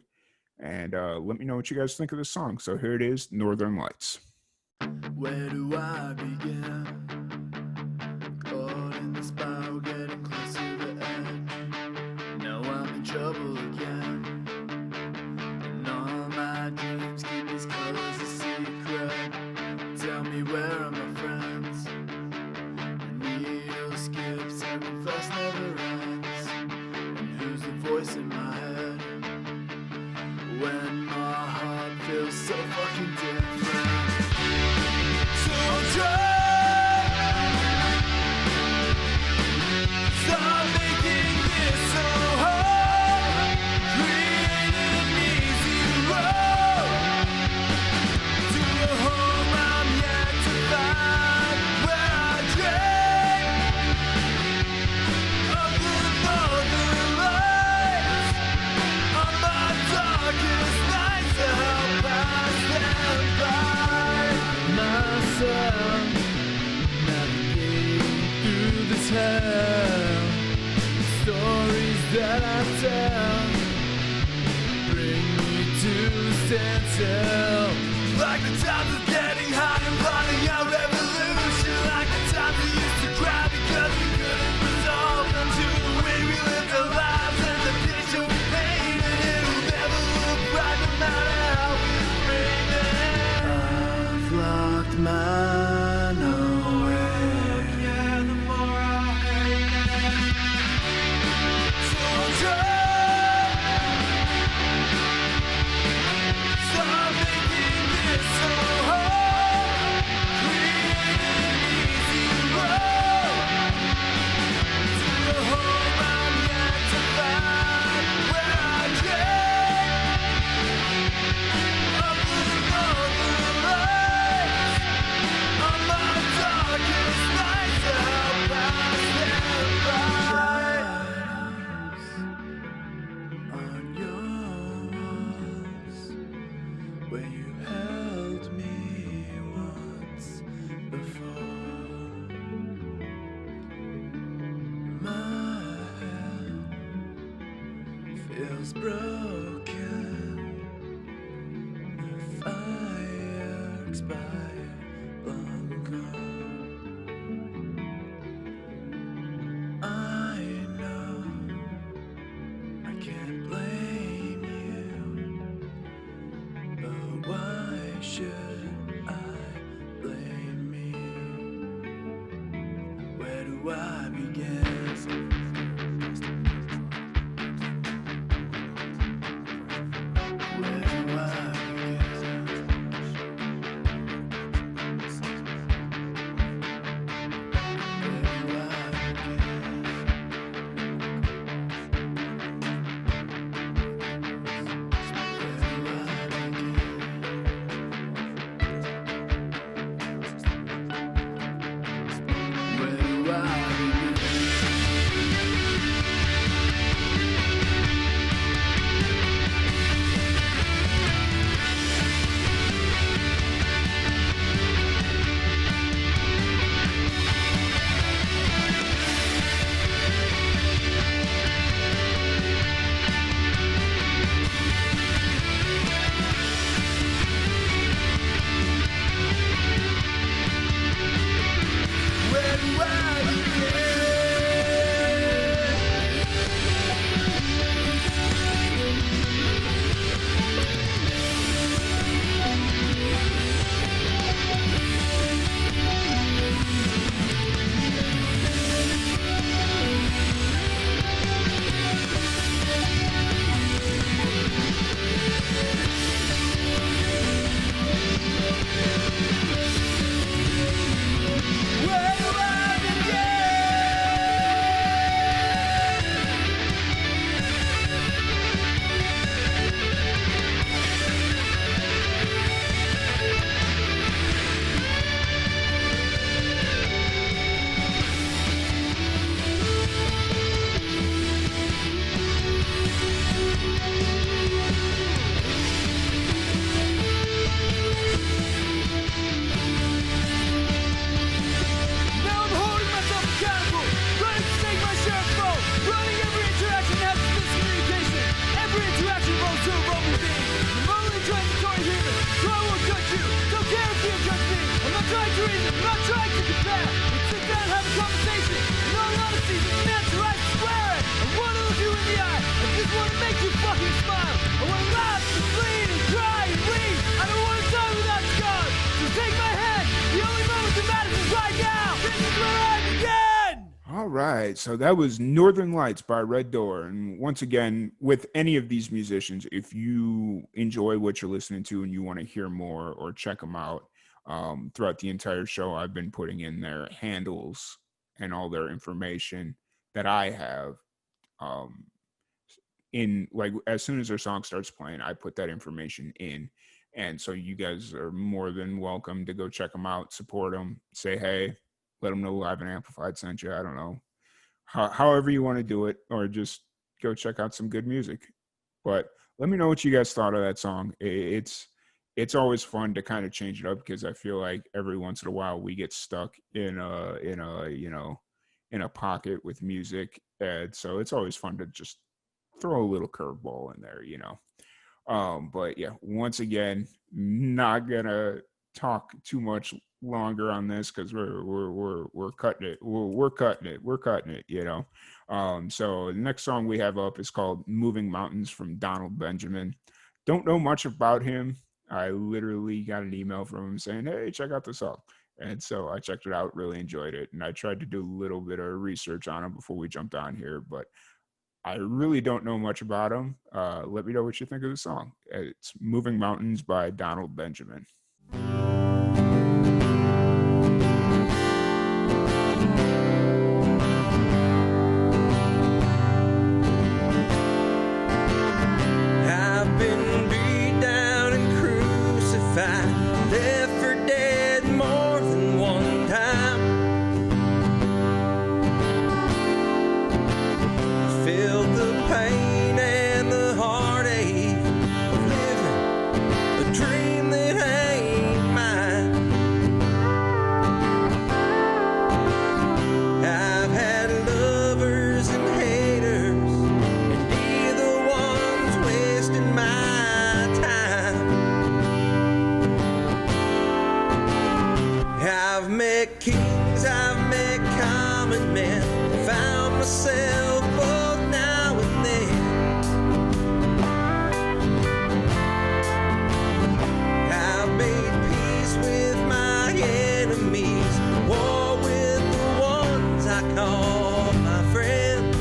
And let me know what you guys think of this song. So here it is, Northern Lights. Where do I begin? Caught in the spiral, getting close to the edge. Now I'm in trouble again. And all my dreams keep these colors a secret. Tell me, where are my friends? The needle skips and the flesh never ends. And who's the voice in my head? stand still. Like the times of getting high and plotting our revolution. Like the times we used to cry because we couldn't resolve them. To the way we lived our lives and the picture we painted. It'll never look right no matter how we frame it. I've locked mine away. Yeah, the more I hate it. So I'll try. Stop making this so hard. Create an easy road to a home I'm yet to find, where I dream of the northern lights. On my darkest nights, I'll pass them by. On your walls, where you held me once before. My hand feels broken. The fire expired long ago. I know I can't blame you, but why should I blame me? Where do I begin? Where do I right, so that was Northern Lights by Red Door. And once again, with any of these musicians, if you enjoy what you're listening to and you want to hear more or check them out, throughout the entire show, I've been putting in their handles and all their information that I have. In like as soon as their song starts playing, I put that information in. And so you guys are more than welcome to go check them out, support them, say hey, let them know Live and Amplified sent you. I don't know. However you want to do it, or just go check out some good music. But let me know what you guys thought of that song. It's always fun to kind of change it up, because I feel like every once in a while we get stuck in a pocket with music. And so it's always fun to just throw a little curveball in there, But yeah, once again, not gonna talk too much longer on this because we're cutting it. We're cutting it. We're cutting it. You know. So the next song we have up is called "Moving Mountains" from Donald Benjamin. Don't know much about him. I literally got an email from him saying, "Hey, check out the song." And so I checked it out, really enjoyed it. And I tried to do a little bit of research on him before we jumped on here, but I really don't know much about him. Let me know what you think of the song. It's Moving Mountains by Donald Benjamin. I've been beat down and crucified, left for dead more than one time. Felt the pain and the heartache of living a dream that ain't mine. I've had lovers and haters, and neither one's wasting my time. I've met kings, I've met common men, found myself both now and then. I've made peace with my enemies, war with the ones I call my friends.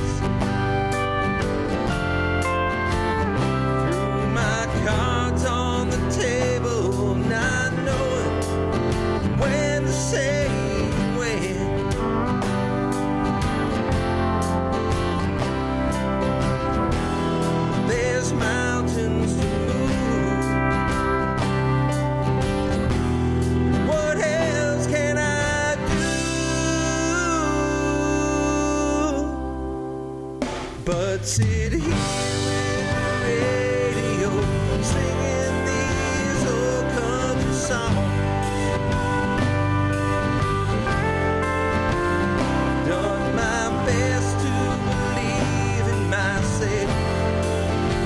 Threw my cards on the table, not knowing when to say when. There's mountains to move. What else can I do but sit here with the radio, singing these old country songs? Done my best to believe in myself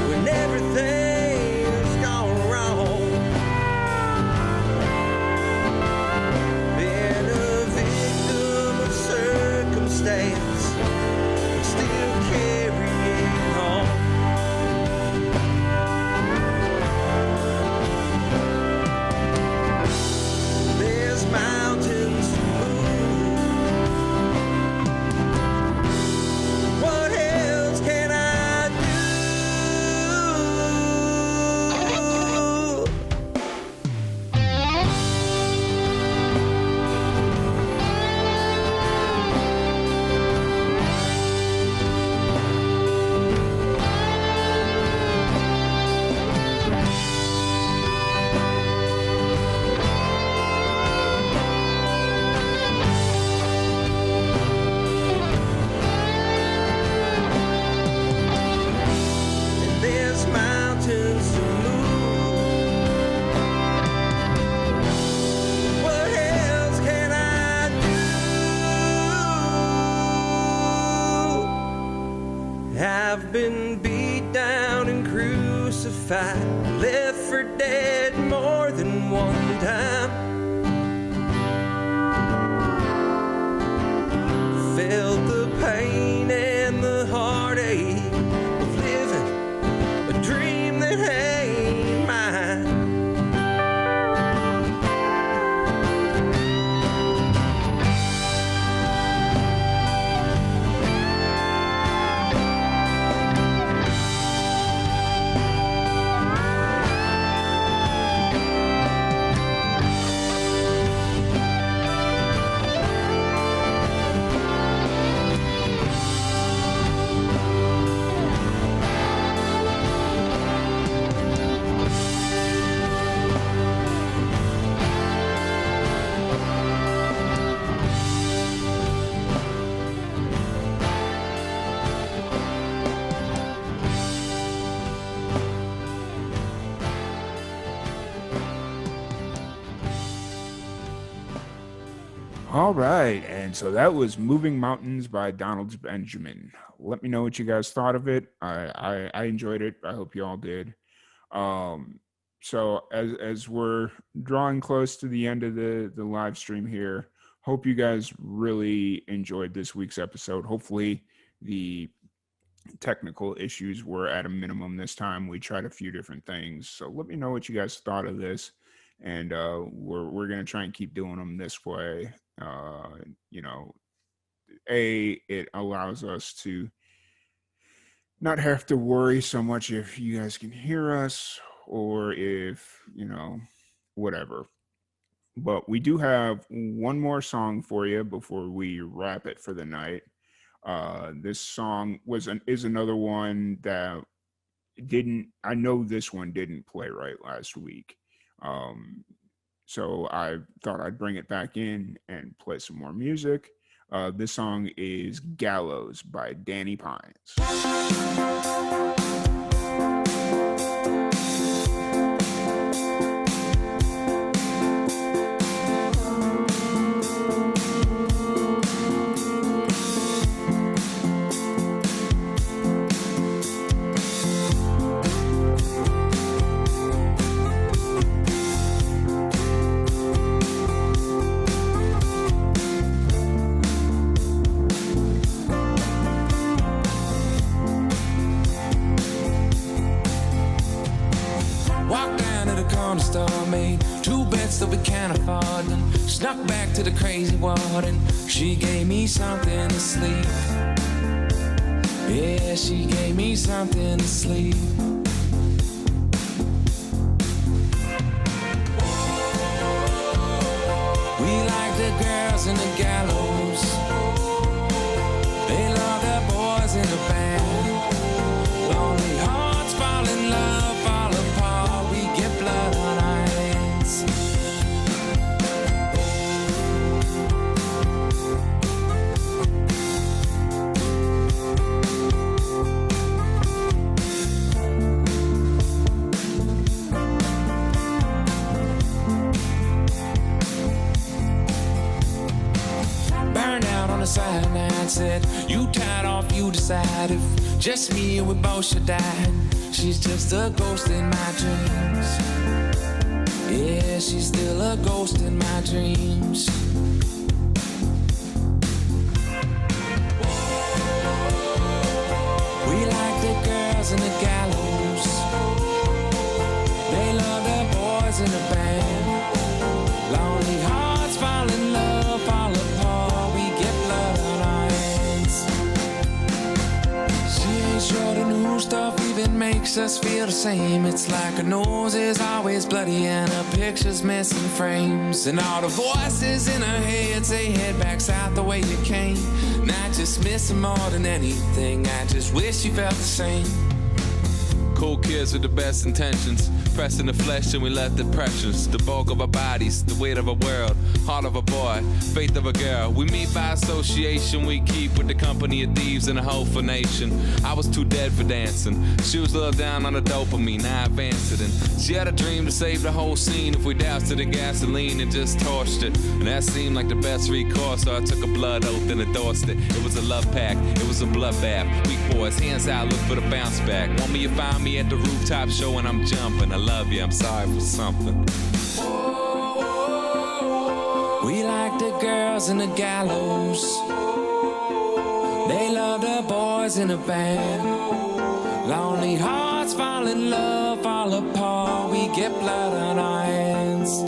when everything's gone wrong. Been a victim of circumstance, still carrying on. There's mountains to move. What else can I do? And there's mountains to move. What else can I do? I've been beat down and crucified, left for dead more than one time. Felt the pain and the heartache of living a dream that ain't mine. All right, and so that was "Moving Mountains" by Donald Benjamin. Let me know what you guys thought of it. I enjoyed it. I hope you all did. So as we're drawing close to the end of the live stream here, hope you guys really enjoyed this week's episode. Hopefully the technical issues were at a minimum this time. We tried a few different things. So let me know what you guys thought of this. And we're gonna try and keep doing them this way. You know, it allows us to not have to worry so much if you guys can hear us or if, you know, whatever. But we do have one more song for you before we wrap it for the night. This song is another one that I know this one didn't play right last week. So I thought I'd bring it back in and play some more music. This song is Gallows by Danny Pines. Store made 2 bets that we can't afford and snuck back to the crazy warden. She gave me something to sleep. Yeah, she gave me something to sleep. We like the girls in the gallows. They love their boys in the band. Lonely hearts fall in love, fall apart. We get blood on our hands. Burned out on the cyanide, said you tied off, you decide if just me and we both should die. She's just a ghost in my dreams. Yeah, she's still a ghost in my dreams. We like the girls in the gallows. They love their boys in the band. Lonely hearts fall in love, fall apart. We get blood on our hands. She ain't sure the new stuff even makes us feel the same. It's like her nose is always bloody and her picture's missing frames. And all the voices in her head say head back south the way you came. And I just miss her more than anything. I just wish you felt the same. Cool kids with the best intentions, pressing the flesh and we left the pressures. The bulk of our bodies, the weight of a world, heart of a boy, faith of a girl. We meet by association, we keep with the company of thieves and a hopeful nation. I was too dead for dancing, she was a little down on the dopamine, I advanced it. And she had a dream to save the whole scene if we doused it in gasoline and just torched it. And that seemed like the best recourse, so I took a blood oath and endorsed it. It was a love pact, it was a bloodbath. Weak boys, hands out, look for the bounce back. Want me, you find me at the rooftop show and I'm jumping. I love you, I'm sorry for something. We like the girls in the gallows. They love the boys in the band. Lonely hearts fall in love, fall apart. We get blood on our hands.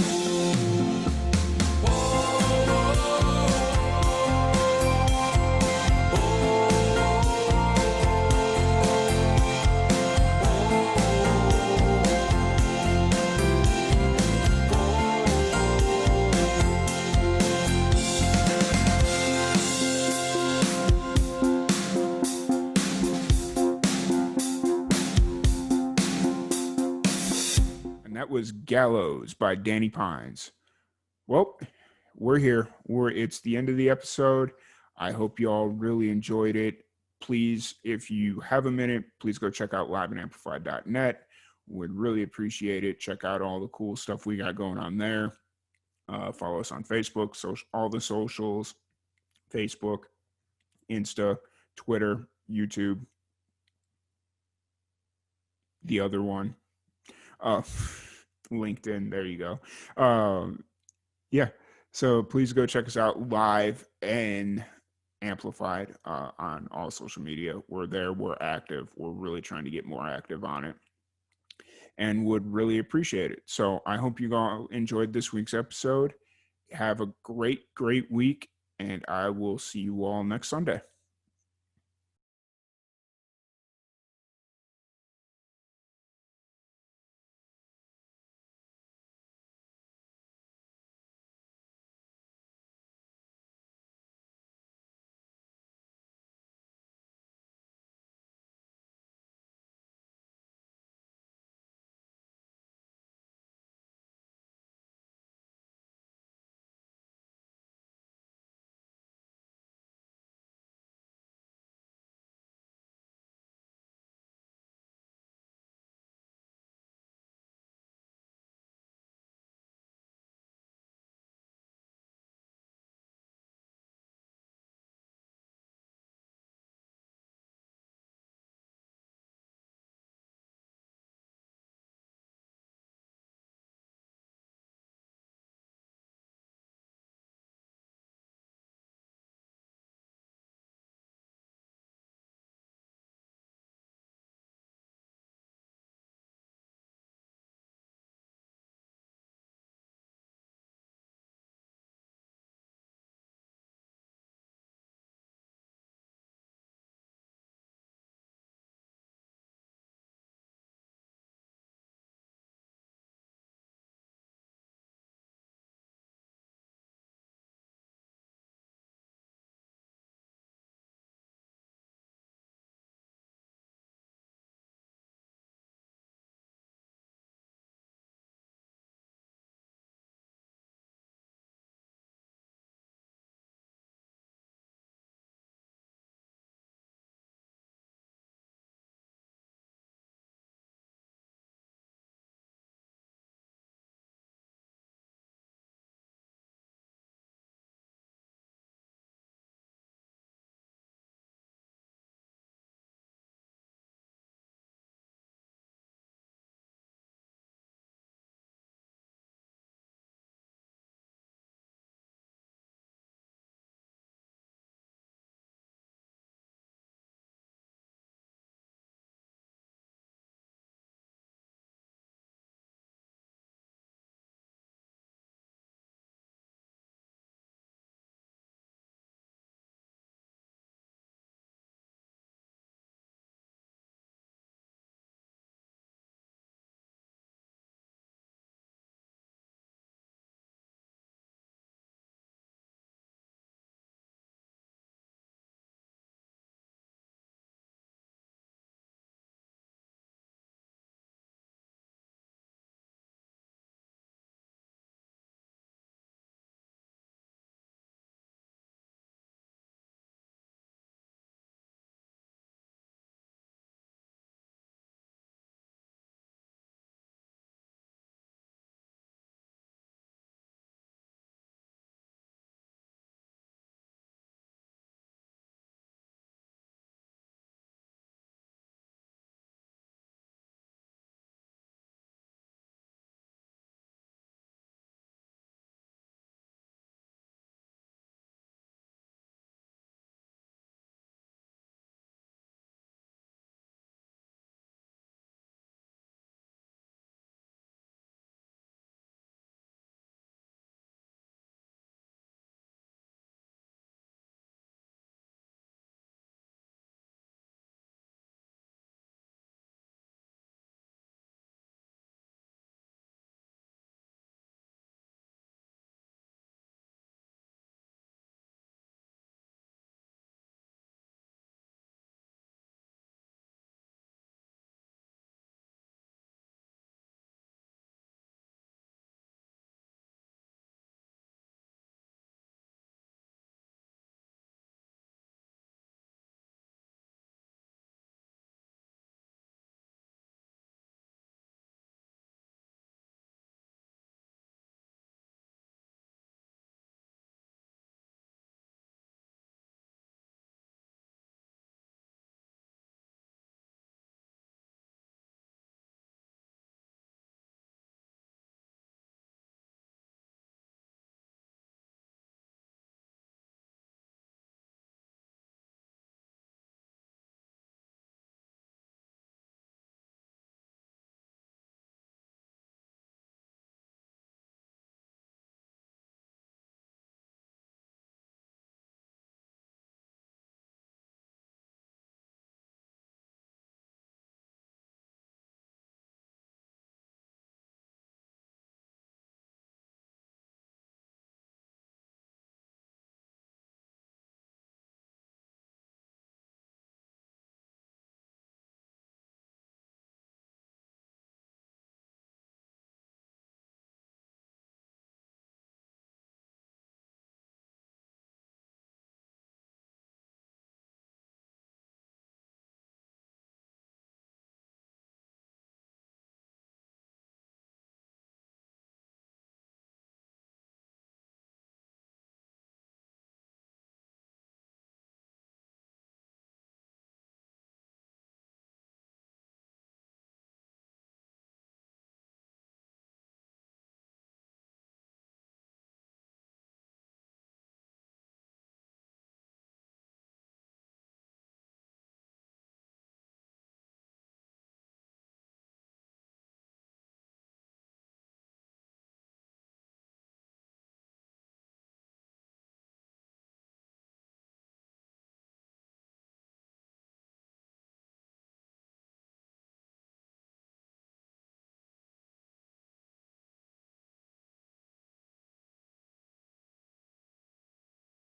That was Gallows by Danny Pines. Well, we're here. It's the end of the episode. I hope you all really enjoyed it. Please, if you have a minute, please go check out liveandamplified.net. Would really appreciate it. Check out all the cool stuff we got going on there. Follow us on Facebook, all the socials, Facebook, Insta, Twitter, YouTube, the other one. Uh, LinkedIn, there you go. Yeah. So please go check us out live and amplified on all social media. We're there. We're active. We're really trying to get more active on it and would really appreciate it. So I hope you all enjoyed this week's episode. Have a great week, and I will see you all next Sunday.